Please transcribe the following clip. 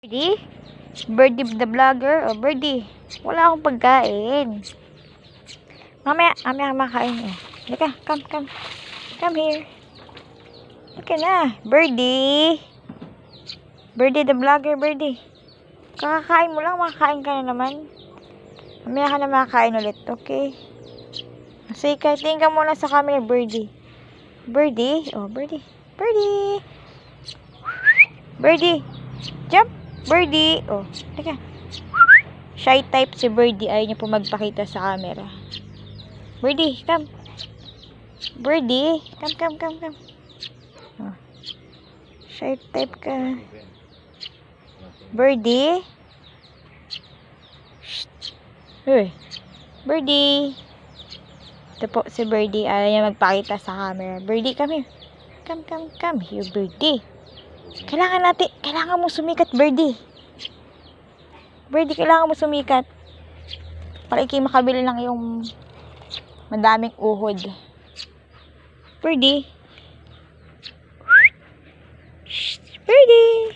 Birdie? Birdie the vlogger? O, Birdie, wala akong pagkain. Mamaya makain eh. Halika, come. Come here. Halika na. Birdie. Birdie the vlogger, Birdie. Kakakain mo lang, makakain ka na naman. Mamaya ka na makakain ulit, okay? Sige, tingin ka muna sa camera, Birdie. Birdie? Oh, Birdie. Birdie. Birdie. Jump. Birdie. Oh, teka. Shy type si Birdie. Ayaw niya po magpakita sa camera. Birdie, come. Birdie, come. Oh. Shy type ka. Birdie. Shh. Uy. Birdie. Ito po si Birdie. Ayaw niya magpakita sa camera. Birdie, come here. Come here, Birdie. Kailangan mo sumikat, Birdie. Birdie, kailangan mo sumikat. Para ikay makabili ng yung madaming uhod. Birdie. Birdie.